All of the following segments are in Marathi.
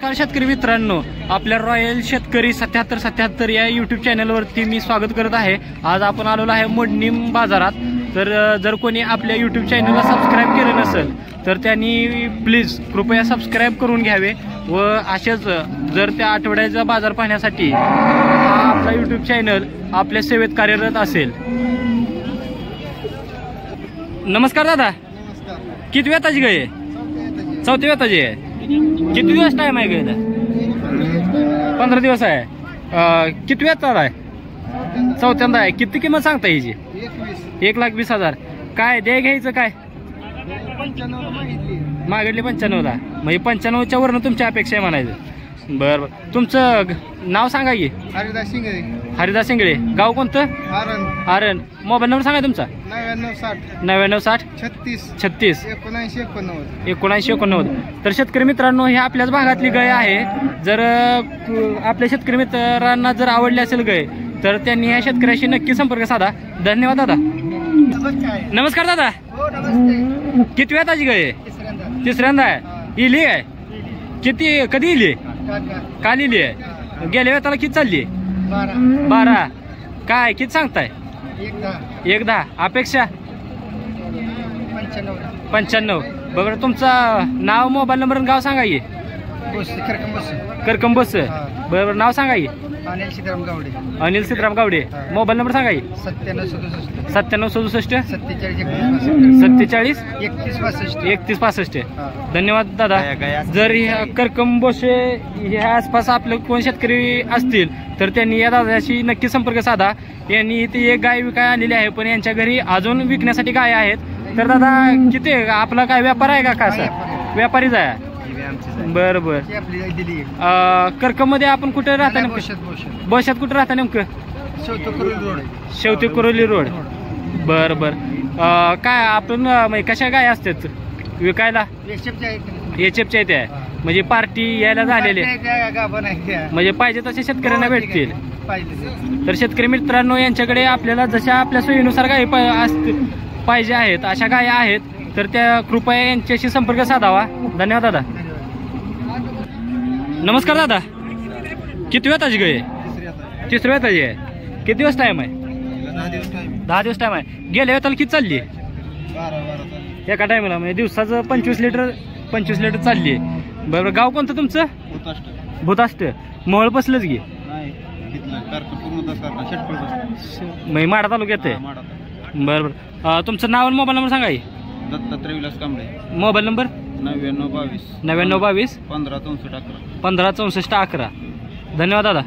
नमस्कार शेतकरी मित्रांनो, आपल्या रॉयल शेतकरी 7777 या यूट्यूब चॅनलवरती मी स्वागत करत आहे। आज आपण आलेलो आहे मोडणीम बाजारात। तर जर कोणी आपल्या यूट्यूब चॅनलला सबस्क्राईब केलं नसेल तर त्यांनी प्लीज कृपया सबस्क्राईब करून घ्यावे व असेच जर त्या आठवड्याचा बाजार पाहण्यासाठी हा आपला यूट्यूब चॅनल आपल्या सेवेत कार्यरत असेल। नमस्कार दादा, किती वेताची गाय आहे? चौथी वेताची आहे। किती दिवस टाइम आहे गायला? 15 दिवस आहे। किती वेताचा आहे? चौथ्यांदा आहे। किती किंमत सांगता याची? 1,20,000। काय द्या घ्यायचं काय? मागितली 95ला, म्हणजे 95च्या वरनं तुमच्या अपेक्षा आहे म्हणायचं। बरं बरं, तुमचं नाव सांगा की? हरिदास शिंगळे। हरिदास शिंगळे, गाव कोणतं? आरण। आरण। मोबाईल नंबर सांगा तुमचा? 9960 36 36 79 89 तर शेतकरी मित्रांनो, हे आपल्याच भागातली गाय आहे। जर आपल्या शेतकरी मित्रांना जर आवडली असेल गाय तर त्यांनी ह्या शेतकऱ्याशी नक्की संपर्क साधा। धन्यवाद दादा। नमस्कार दादा, किती वेताची गाय आहे? तिसऱ्यांदा आहे। इली आहे? किती कधी इली? काल इली आहे। गेल्या वेताला किती चालली? 12। काय किती सांगताय? 1,10। अपेक्षा 95। बरं, तुमचं नाव, मोबाईल नंबर, गाव सांगा की? करकंबस। बरोबर, नाव सांगा की? अनिल सीताराम गावडे। अनिल सीताराम गावडे। मोबाईल नंबर सांगा की? 9767 47 3165। धन्यवाद दादा। जर ह्या करकंबोशे ह्या आसपास आपले कोण शेतकरी असतील तर त्यांनी या दादाशी नक्की संपर्क साधा। यांनी इथे एक गाय विकाय आलेली आहे, पण यांच्या घरी अजून विकण्यासाठी गाय आहेत। तर दादा, किती आपला काय व्यापार आहे का? कसं व्यापारीच आहे? बरं बरं। करकंमध्ये आपण कुठे राहता नेमकं? बशात कुठे राहता नेमकं? शेवती कुरोली रोड। बरं बरं। काय आपण कशा गाय असतात विकायला? एचएफच्या इथे आहे, म्हणजे पार्टी यायला झालेले, म्हणजे पाहिजे तसे शेतकऱ्यांना भेटतील। तर शेतकरी मित्रांनो, यांच्याकडे आपल्याला जशा आपल्या सोयीनुसार गाय पाहिजे आहेत अशा गाय आहेत, तर त्या कृपया यांच्याशी संपर्क साधावा। धन्यवाद दादा। नमस्कार दादा, किती वेताची गाय आहे? तिसऱ्या वेताची आहे। किती दिवस टाइम आहे? 10 दिवस टाइम आहे। गेल्या वेताला किती चालली? एका टायमाला, म्हणजे दिवसाचं 25 लिटर चालली आहे। बरोबर, गाव कोणतं तुमचं? भूताष्ट। मोहळ बसलंच की? म्हणजे माडा तालुक्यात आहे। बरं बरं। तुमचं नाव आणि मोबाईल नंबर सांगा की? दत्तात्रय विलास कांबळे। Mobile number? 9922 156411। धन्यवाद दादा।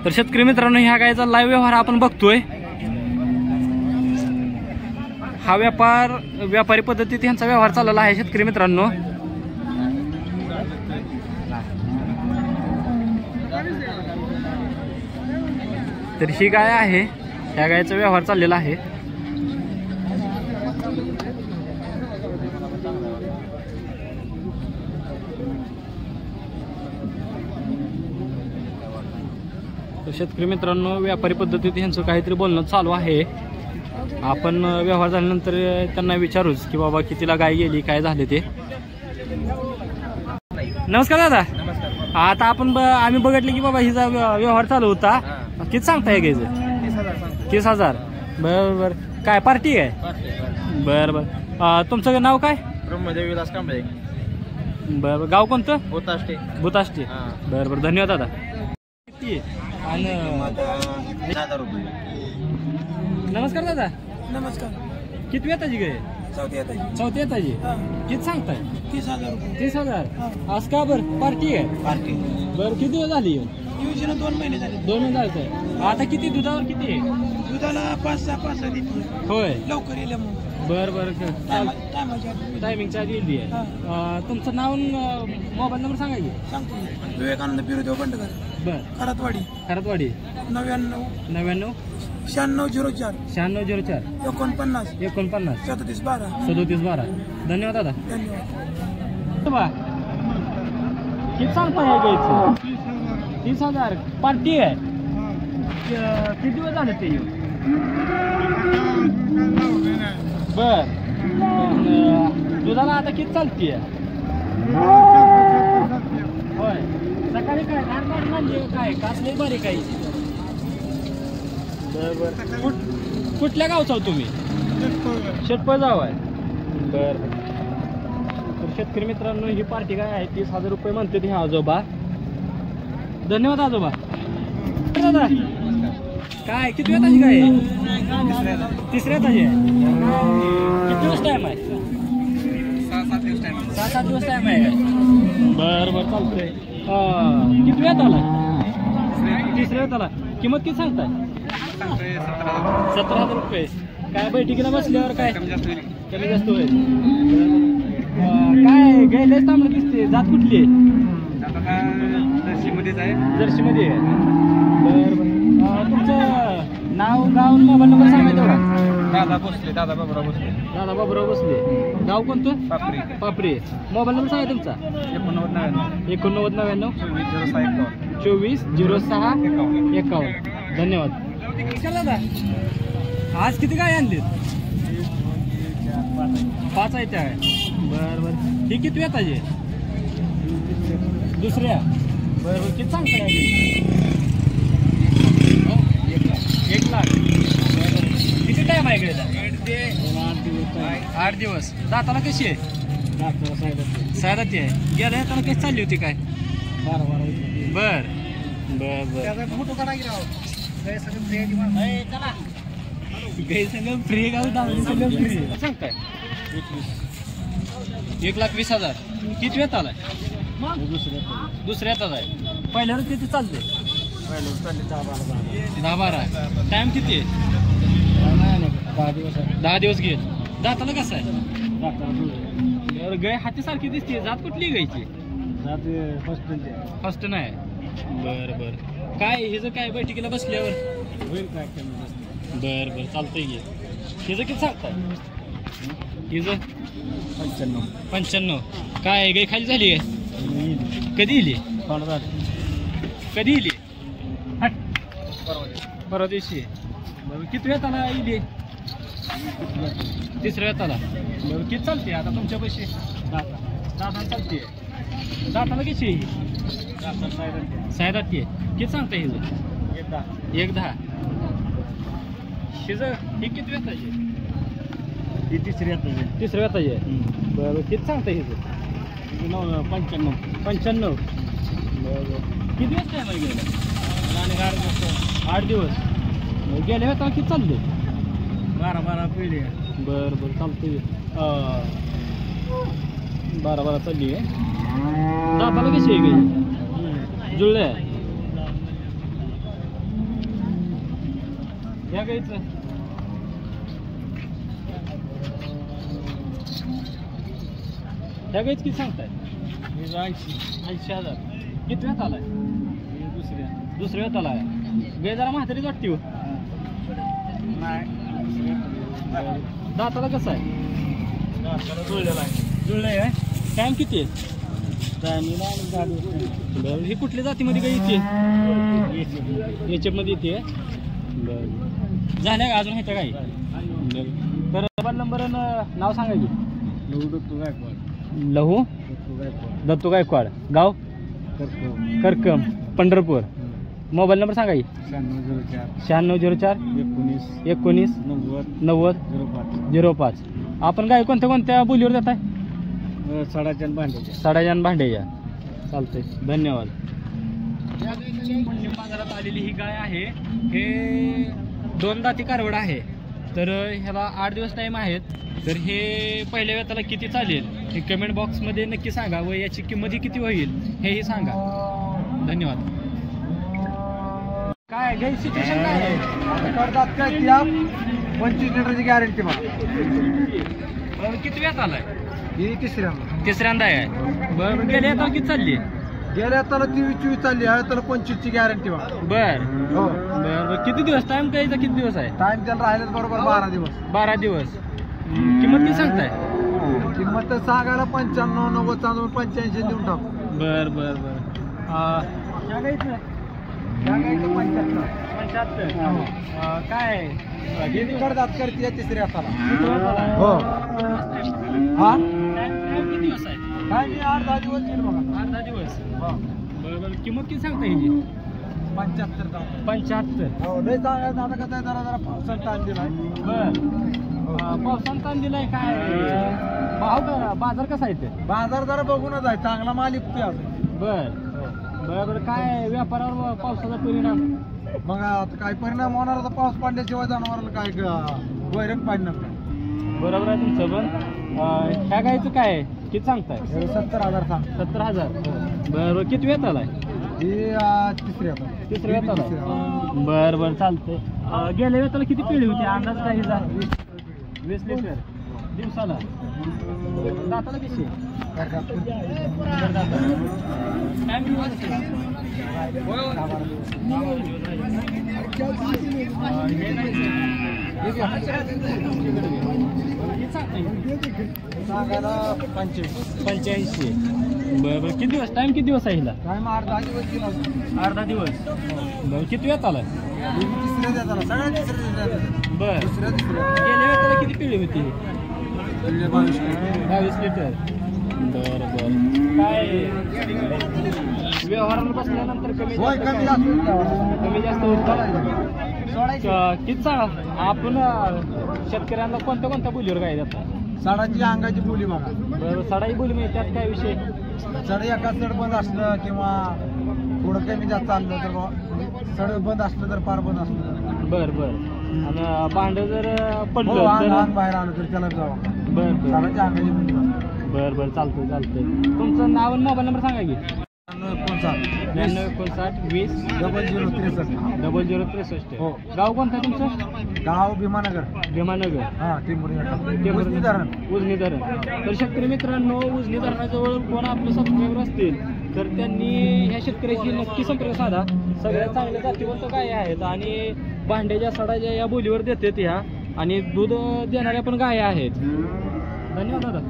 तर शेतकरी मित्रांनो, ह्या गायचा लाईव्ह व्यवहार आपण बघतोय। हा व्यापारी पद्धतीत ह्यांचा व्यवहार चाललेला आहे शेतकरी मित्रांनो। तर ही गाय आहे, ह्या गायचा व्यवहार चाललेला आहे। तर शेतकरी मित्रांनो, व्यापारी पद्धतीत ह्यांचं काहीतरी बोलणं चालू आहे। आपण व्यवहार झाल्यानंतर त्यांना विचारूच की बाबा कितीला गाय गेली, काय झाले ते। नमस्कार दादा। आता आम्ही बघितलं की बाबा हिचा व्यवहार चालू होता। किती सांगताय गायचं? 30,000। बरं बरं। काय पार्टी आहे? बरं बरं। तुमचं नाव काय? ब्रह्मदेव विलास कांबळे। बरं बरं। गाव कोणतं? भूताष्टे। बरं बरं, धन्यवाद दादा। नमस्कार दादा। नमस्कार। किती वेताची गाय? चौथी वेताची। किती सांगताय? 30,000। आज का बरं पार्टी आहे? बरं, किती दिवस झाली? 2 महिने झाले। 2 महिने झाले। आता किती दुधावर किती आहे? दुधाला 5-6 देते। होय, लवकर येईल मग। बरं बरं। टायमिंगच्या आधी येईल आहे। तुमचं नाव, मोबाईल नंबर सांगा की? सांगतो। विवेकानंद बिरुदेव बंडकर। बरं। खरातवाडी। 99 9604 9604 49 3712। धन्यवाद दादा। धन्यवाद। किती सांगता आहे गायचं? 30,000। पार्टी आहे? किती दिवस झाले ते? बर, दुधाला आता किती चालतीये? बारीक आहे बरं. कुठल्या गावचा तुम्ही शेटपळ जाव आहे बरं. तर शेतकरी मित्रांनो ही पार्टी काय आहे 30,000 रुपये म्हणते ती आजोबा. धन्यवाद आजोबा. दादा काय किती वेताची काय तिसऱ्या ताजी आहे. किती दिवस टाइम आहे 6-7 दिवस टाइम आहे काय बरं बरं चालतंय. किती वेळ आला तिसऱ्या वेळ आला. किंमत किती सांगताय 17,000 रुपये. काय बैठकीला बसल्यावर काय कमी जास्त होईल. काय गेलेच तांबडं दिसते. जात कुठली आहे जर्सीमध्येच आहे. जर्सीमध्ये आहे बरं बरं. तुमचं नाव गाव मोबाईल नंबर सांगायचं तेवढा. दादा भोसले. दादा बाबूराव भोसले. दादा बाबूराव भोसले. गाव कोणतं पापरी. पापरी. मोबाईल नंबर सांगा तुमचा 8999 240651. धन्यवाद. दादा आज किती काय आणले 5 आहे त्या. बरं बरं. ही किती वेताची दुसऱ्या बरं किती सांगता 1 लाख. किती टाइम आहे इकडे 8 दिवस. दाताला कशी आहे 6 आहे. गेल्या येताना कशी चालली होती काय 12 बर बर बर. फोटो काढा फ्री गाव फ्री सांगताय 1,20,000. किती वेळ आलाय दुसऱ्यातच आहे. पहिल्यावर किती चालते 10-12. टाइम किती आहे 10 दिवस घेत. दाताला कसं आहे गाय हातीसारखी दिसते. जात कुठली गायची फर्स्ट नाही. बरं बरं. काय हिचं काय बैठकीला बसल्यावर होईल काय बरं बरं चालतंय घे. हिचं किती सांगताय हिचं 95. काय गाय खाली झाली काय कधी इली कधी इली परवा दिवशी. बरं किती वेळ आला इली तिसऱ्या वेळात आला. बरं किती चालते आता तुमच्या पैसे दादा चालते. दाताला कशी आहे 6 आहे. किती सांगता हिचं 1,10. हिचं ही किती वेताची तिसऱ्या वेताची आहे. बरं किती सांगता हिचं 95. बरं किती दिवस टाइम आहे गेला 8 दिवस. गेल्या वेळा किती चालले 12 पिढी. बरं बरं चालते 12 चालली आहे. दाताला कशी आहे गाई जुळले या गाईचं ह्या गाईच किती सांगताय 80,000. किती वेळात आलाय दुसऱ्या वेळात आलाय. गाय जरा म्हातारीच वाटते हो. दाताला कसं आहे जुळलं आहे. टाइम किती आहे बरं. ही कुठल्या जातीमध्ये गाय येते याच्यामध्ये येते. बरं झाल्या का अजून ह्याच्या काही. तर मोबाईल नंबर नाव सांगा की लहू दत्तू गायकवाड. गाव करकम पंढरपूर. मोबाईल नंबर सांगा की 9604 19 90 05. आपण गाय कोणत्या कोणत्या बोलीवर देत आहे साडाजान भांड्याच्या. चालतंय धन्यवाद. बाजारात आलेली ही गाय आहे. हे 2 दाती कारवड आहे. तर ह्याला 8 दिवस टाइम आहेत. तर हे पहिल्या वेळाला किती चालेल हे कमेंट बॉक्समध्ये नक्की सांगा व याची किंमत किती होईल हेही सांगा. धन्यवाद. काय गाय सिच्युएशन काय आहे करतात काय 25 लिटरची गॅरंटी किती वेळात आलाय ही तिसऱ्यांदा आहे. बरं गेल्या आता किती चालली गेल्या त्याला 23 चालली आहे. त्याला 25 ची गॅरंटी बर हो. बरं किती दिवस टाइम कायचा किती दिवस आहे टाइम त्याला राहिलेच बरोबर 12 दिवस. किंमत किती सांगताय किंमत तर सांगायला 95 90 चालून 85 देऊन टाकू. बर बर बर. 75. काय करतात करते तिसऱ्या हाताला हो. हा किती दिवस आहे काय मी 8-10 दिवस येईल बघा. 8-10 दिवस. बरोबर. किंमत किती सांगता ह्याची 75. 75. हो लय चांगला दादा कसं आहे जरा पावसात ताण दिलाय. बर पावसानं ताण दिलाय काय भाव का बाजार कसा आहे ते? बाजार जरा बघूनच आहे चांगला माल विकतोय अजून. बरं काय व्यापारावर पावसाचा परिणाम? मग आता काय परिणाम होणार आता पाऊस पडल्याशिवाय जनावराला काय वैरण पाडणार नाही. बरोबर आहे तुमचं पण ह्या गायचं काय आहे? किती सांगताय? 70,000 सांग. 70,000. बरं किती वेळ आलाय? तिसऱ्या वेळात आलाय. बरं चालतंय. गेल्या वेळेला किती पिढी होती अंदाज काय हिचा? 20 लिटर दिवसाला. दाताला कशी? सांगायला 85. बरं किती दिवस टाइम किती दिवस आहे हिला? टाइम 8-10 दिवस गेला. 8-10 दिवस. बरं किती वेळ आलाय? तिसऱ्या देताला सगळ्या तिसऱ्या देतात. बरं दुसऱ्या गेल्या वेळेला किती पिढी होती? 22 लिटर. बरं काय व्यवहाराला बसल्यानंतर कमी जास्त किती सांगा आपण शेतकऱ्यांना कोणत्या बोलीवर गाय देतात? साडाची अंगाची बोली बघा. बरं सडाई बोली म्हणजे त्यात काय विषय? सड एका चढ बंद असलं किंवा थोडं कमी जास्त चाललं तर सड बंद असलं तर पार बंद असलं. बरं आणि भांड जर पडलं तर बाहेर आलं तर त्याला जावं. बरं साडाची अंगाची बोली. बरं चालतंय. तुमचं नाव आणि मोबाईल नंबर सांगा की. 9959 20 0063. हो. गाव कोणतं आहे तुमचं? गाव भीमानगर. हा टेंभुर्णी धरण. उजनी धरण. तर शेतकरी मित्रांनो उजनी धरणाजवळ कोण आपले सबस्क्रायबर असतील तर त्यांनी ह्या शेतकऱ्याशी नक्की संपर्क साधा. सगळ्यात चांगल्या जातीवंत गाय आहेत आणि भांड्याच्या सडाच्या या बोलीवर देतात ह्या आणि दूध देणाऱ्या पण गाय आहेत. धन्यवाद दादा.